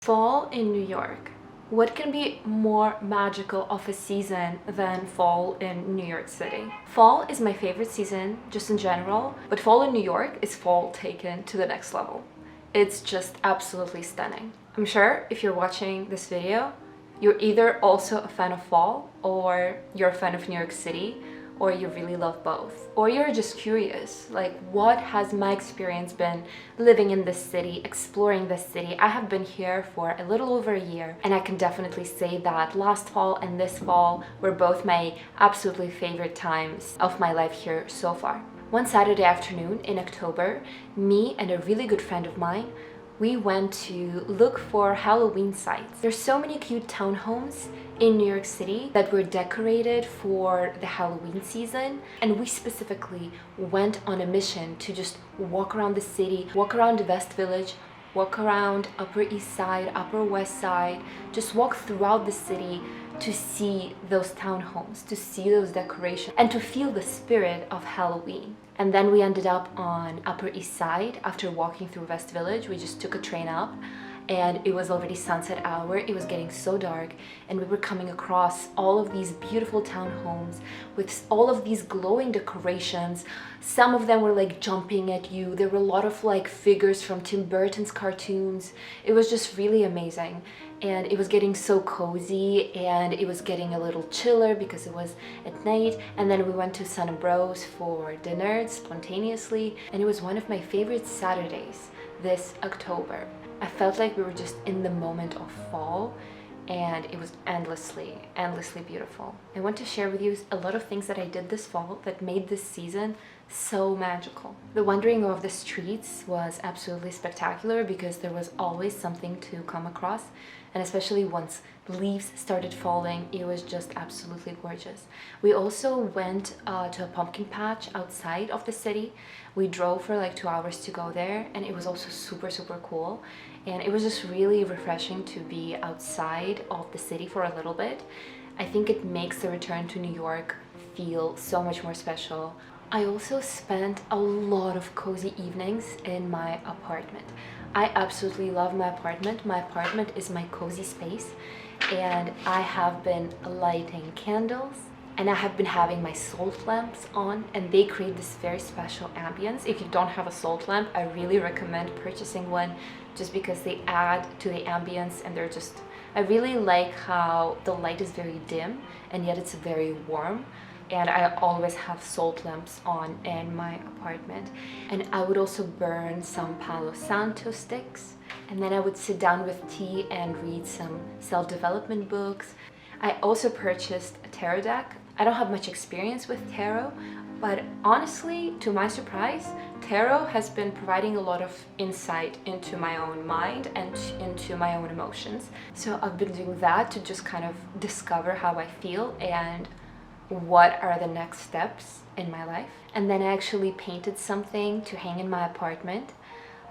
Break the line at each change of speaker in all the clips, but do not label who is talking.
Fall in New York. What can be more magical of a season than fall in New York City? Fall is my favorite season just in general, but fall in New York is fall taken to the next level. It's just absolutely stunning. I'm sure if you're watching this video, you're either also a fan of fall or you're a fan of New York City, or you really love both, or you're just curious, like, what has my experience been living in this city, exploring this city? I have been here for a little over a year, and I can definitely say that last fall and this fall were both my absolutely favorite times of my life here so far. One Saturday afternoon in October, me and a really good friend of mine, we went to look for Halloween sites. There's so many cute townhomes in New York City that were decorated for the Halloween season, and we specifically went on a mission to just walk around the city, walk around the West Village, walk around Upper East Side, Upper West Side, just walk throughout the city to see those townhomes, to see those decorations, and to feel the spirit of Halloween. And then we ended up on Upper East Side. After walking through West Village, we just took a train up, and it was already sunset hour. It was getting so dark, and we were coming across all of these beautiful townhomes with all of these glowing decorations. Some of them were like jumping at you. There were a lot of like figures from Tim Burton's cartoons. It was just really amazing, and it was getting so cozy, and it was getting a little chiller because it was at night. And then we went to Sun Bros for dinner spontaneously, and it was one of my favorite Saturdays this October. I felt like we were just in the moment of fall, and it was endlessly beautiful. I want to share with you a lot of things that I did this fall that made this season so magical. The wandering of the streets was absolutely spectacular because there was always something to come across, and especially once leaves started falling, it was just absolutely gorgeous. We also went to a pumpkin patch outside of the city. We drove for like 2 hours to go there, and it was also super cool, and it was just really refreshing to be outside of the city for a little bit. I think it makes the return to New York feel so much more special. I also spent a lot of cozy evenings in my apartment. I absolutely love my apartment. My apartment is my cozy space, and I have been lighting candles, and I have been having my salt lamps on, and they create this very special ambience. If you don't have a salt lamp, I really recommend purchasing one just because they add to the ambience, and I really like how the light is very dim and yet it's very warm. And I always have salt lamps on in my apartment. And I would also burn some Palo Santo sticks, and then I would sit down with tea and read some self-development books. I also purchased a tarot deck. I don't have much experience with tarot, but honestly, to my surprise, tarot has been providing a lot of insight into my own mind and into my own emotions. So I've been doing that to just kind of discover how I feel and what are the next steps in my life. And then I actually painted something to hang in my apartment.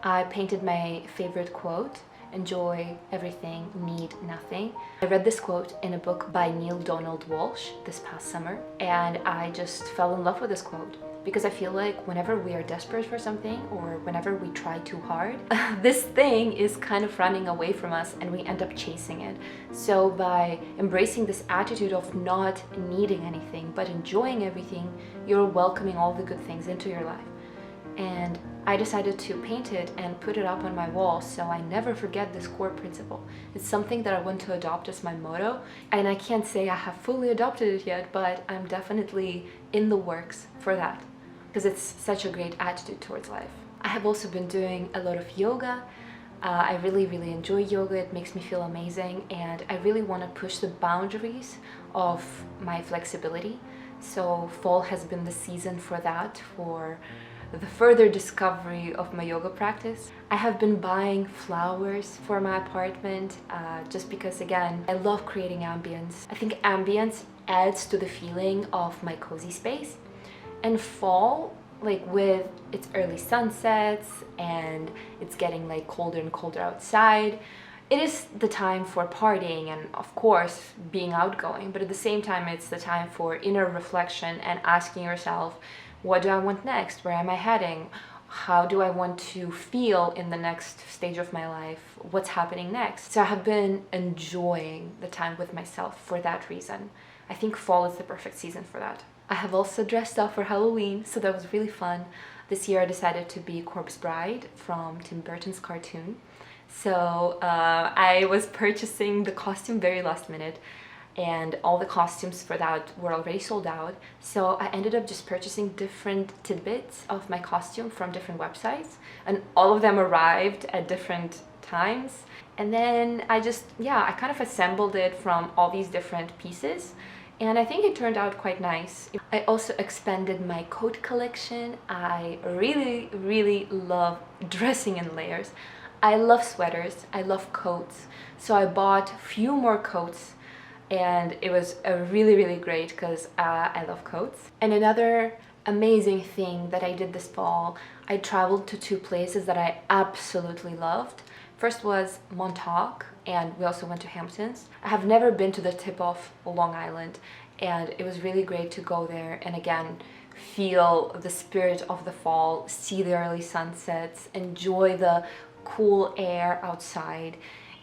I painted my favorite quote, "Enjoy everything, need nothing." I read this quote in a book by Neil Donald Walsh this past summer, and I just fell in love with this quote because I feel like whenever we are desperate for something or whenever we try too hard, this thing is kind of running away from us and we end up chasing it. So by embracing this attitude of not needing anything but enjoying everything, you're welcoming all the good things into your life. And I decided to paint it and put it up on my wall so I never forget this core principle. It's something that I want to adopt as my motto, and I can't say I have fully adopted it yet, but I'm definitely in the works for that because it's such a great attitude towards life. I have also been doing a lot of yoga. I really enjoy yoga. It makes me feel amazing, and I really want to push the boundaries of my flexibility. So fall has been the season for that, for the further discovery of my yoga practice. I have been buying flowers for my apartment just because, again, I love creating ambience. I think ambience adds to the feeling of my cozy space. And fall, like with its early sunsets and it's getting like colder and colder outside, it is the time for partying and of course being outgoing, but at the same time it's the time for inner reflection and asking yourself, what do I want next? Where am I heading? how do I want to feel in the next stage of my life, what's happening next. So I have been enjoying the time with myself for that reason. I think fall is the perfect season for that. I have also dressed up for Halloween, so that was really fun. This year I decided to be Corpse Bride from Tim Burton's cartoon. So I was purchasing the costume very last minute, and all the costumes for that were already sold out. So I ended up just purchasing different tidbits of my costume from different websites, and all of them arrived at different times. And then I kind of assembled it from all these different pieces, and I think it turned out quite nice. I also expanded my coat collection. I really love dressing in layers. I love sweaters, I love coats, so I bought a few more coats, and it was really great because I love coats. And another amazing thing that I did this fall, I traveled to two places that I absolutely loved. First was Montauk, and we also went to Hamptons. I have never been to the tip of Long Island, and it was really great to go there and again feel the spirit of the fall, see the early sunsets, enjoy the cool air outside.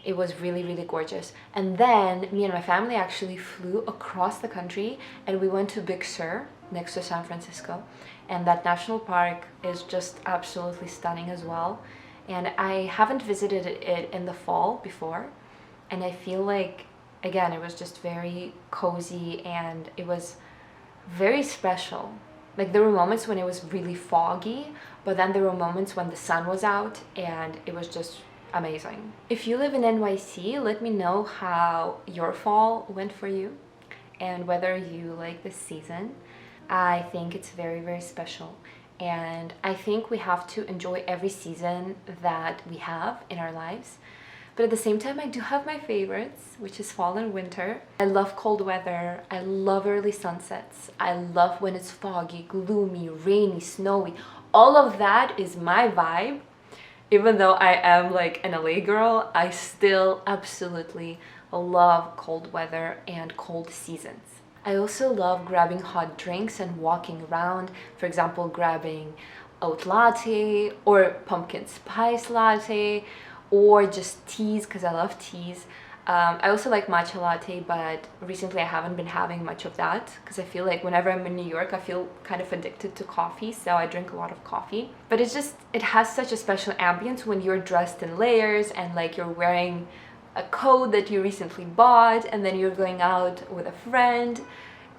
It was really gorgeous. And then me and my family actually flew across the country, and we went to Big Sur next to San Francisco, and that national park is just absolutely stunning as well. And I haven't visited it in the fall before, and I feel like again it was just very cozy and it was very special. Like, there were moments when it was really foggy, but then there were moments when the sun was out and it was just amazing. If you live in NYC, let me know how your fall went for you and whether you like this season. I think it's very special, and I think we have to enjoy every season that we have in our lives. But at the same time, I do have my favorites, which is fall and winter. I love cold weather. I love early sunsets. I love when it's foggy, gloomy, rainy, snowy. All of that is my vibe. Even though I am like an LA girl, I still absolutely love cold weather and cold seasons. I also love grabbing hot drinks and walking around. For example, grabbing oat latte or pumpkin spice latte, or just teas, because I love teas. I also like matcha latte, but recently I haven't been having much of that because I feel like whenever I'm in New York, I feel kind of addicted to coffee, so I drink a lot of coffee. But it has such a special ambience when you're dressed in layers and like you're wearing a coat that you recently bought, and then you're going out with a friend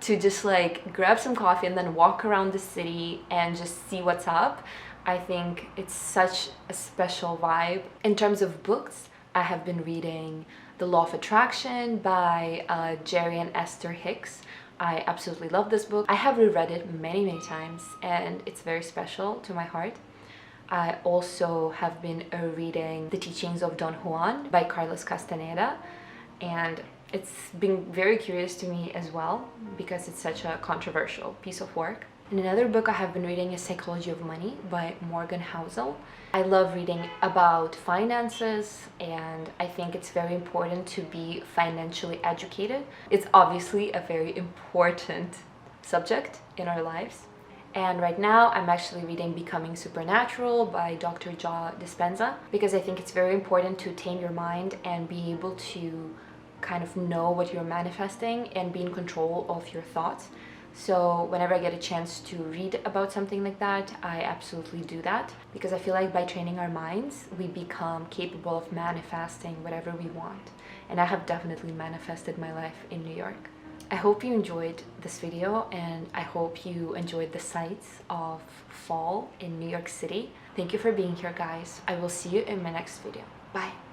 to just like grab some coffee and then walk around the city and just see what's up. I think it's such a special vibe. In terms of books, I have been reading The Law of Attraction by Jerry and Esther Hicks. I absolutely love this book. I have reread it many times, and it's very special to my heart. I also have been reading The Teachings of Don Juan by Carlos Castaneda, and it's been very curious to me as well because it's such a controversial piece of work. And another book I have been reading is Psychology of Money by Morgan Housel. I love reading about finances, and I think it's very important to be financially educated. It's obviously a very important subject in our lives. And right now I'm actually reading Becoming Supernatural by Dr. Joe Dispenza, because I think it's very important to tame your mind and be able to kind of know what you're manifesting and be in control of your thoughts. So whenever I get a chance to read about something like that, I absolutely do that, because I feel like by training our minds, we become capable of manifesting whatever we want. And I have definitely manifested my life in New York. I hope you enjoyed this video, and I hope you enjoyed the sights of fall in New York City. Thank you for being here, guys. I will see you in my next video. Bye.